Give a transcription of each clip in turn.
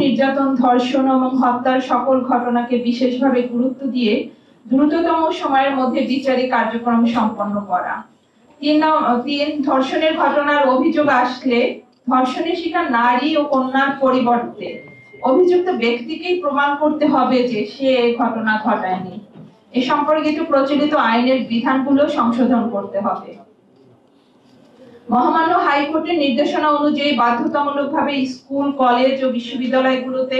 নির্যাতন, ধর্ষণ এবং হত্যার সকল ঘটনাকে বিশেষভাবে গুরুত্ব দিয়ে দ্রুততম সময়ের মধ্যে বিচারিক কার্যক্রম সম্পন্ন করা। 3 ধর্ষণের ঘটনার অভিযোগ আসলে ধর্ষণের শিকার নারী ও কন্যার পরিবর্তে অভিযুক্ত ব্যক্তিকেই প্রমাণ করতে হবে যে সে এই ঘটনা ঘটায়নি। এ সম্পর্কিত প্রচলিত আইনের বিধানগুলো সংশোধন করতে হবে। মহামান্য হাইকোর্টের নির্দেশনা অনুযায়ী বাধ্যতামূলকভাবে স্কুল, কলেজ ও বিশ্ববিদ্যালয়গুলোতে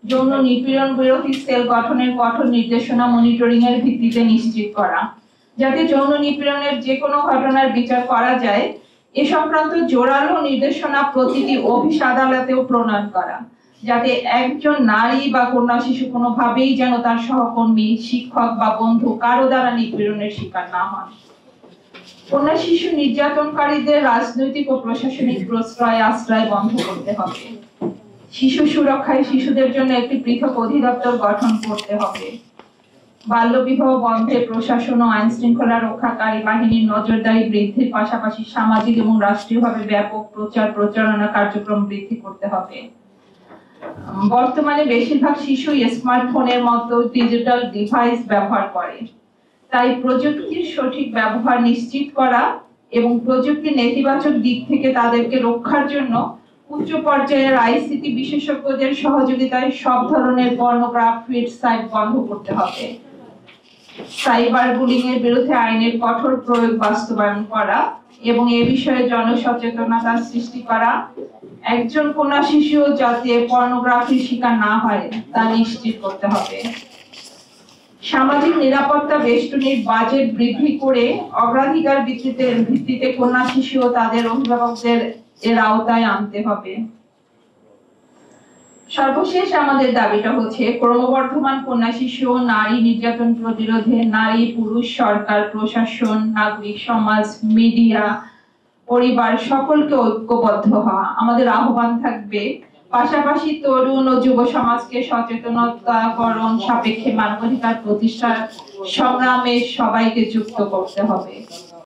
যৌন নিপীড়ন বিরোধী সেল গঠনের কঠোর নির্দেশনা মনিটরিং এর ভিত্তিতে নিশ্চিত করা, যাতে যৌন নিপীড়নের যে কোনো ঘটনার বিচার করা যায় এ সংক্রান্ত জোরালো নির্দেশনা প্রতিটি অফিস আদালতেও প্রণয়ন করা, যাতে একজন নারী বা কন্যা শিশু কোনোভাবেই যেন তার সহকর্মী, শিক্ষক বা বন্ধু কারো দ্বারা নিপীড়নের শিকার না হন। কন্যা শিশু নির্যাতনকারীদের রাজনৈতিক ও প্রশাসনিক প্রশ্রয় আশ্রয় বন্ধ করতে হবে। শিশু সুরক্ষায় শিশুদের জন্য একটি পৃথক অধিদপ্তর গঠন করতে হবে। বাল্যবিবাহ বন্ধে প্রশাসন ও আইন শৃঙ্খলা রক্ষাকারী বাহিনীর নজরদারি বৃদ্ধির পাশাপাশি সামাজিক এবং রাষ্ট্রীয়ভাবে ব্যাপক প্রচারণা কার্যক্রম বৃদ্ধি করতে হবে। বর্তমানে বেশিরভাগ শিশু স্মার্টফোনের মতো ডিজিটাল ডিভাইস ব্যবহার করে, তাই প্রযুক্তির সঠিক ব্যবহার নিশ্চিত করা এবং প্রযুক্তির নেতিবাচক দিক থেকে তাদেরকে রক্ষার জন্য উচ্চ পর্যায়ের আইসিটি বিশেষজ্ঞদের সহযোগিতায় সব ধরনের পর্নোগ্রাফির সাইট বন্ধ করতে হবে। সাইবার বুলিং এর বিরুদ্ধে আইনের কঠোর প্রয়োগ বাস্তবায়ন করা এবং এ বিষয়ে জনসচেতনতা সৃষ্টি করা, একজন কন্যা শিশু যাতে পর্নোগ্রাফির শিকার না হয় তা নিশ্চিত করতে হবে। সামাজিক নিরাপত্তা বেষ্টনীর বাজেট বৃদ্ধি করে অগ্রাধিকার ভিত্তিতে কন্যা শিশু ও তাদের অভিভাবকদের এর আওতায় আনতে হবে। সর্বশেষ আমাদের দাবিটা হচ্ছে ক্রমবর্ধমান কন্যা শিশু ও নারী নির্যাতন প্রতিরোধে নারী, পুরুষ, সরকার, প্রশাসন, নাগরিক সমাজ, মিডিয়া, পরিবার সকলকে ঐক্যবদ্ধ হওয়া আমাদের আহ্বান থাকবে। পাশাপাশি তরুণ ও যুব সমাজকে সচেতনতাকরণ সাপেক্ষে মানবাধিকার প্রতিষ্ঠার সংগ্রামে সবাইকে যুক্ত করতে হবে।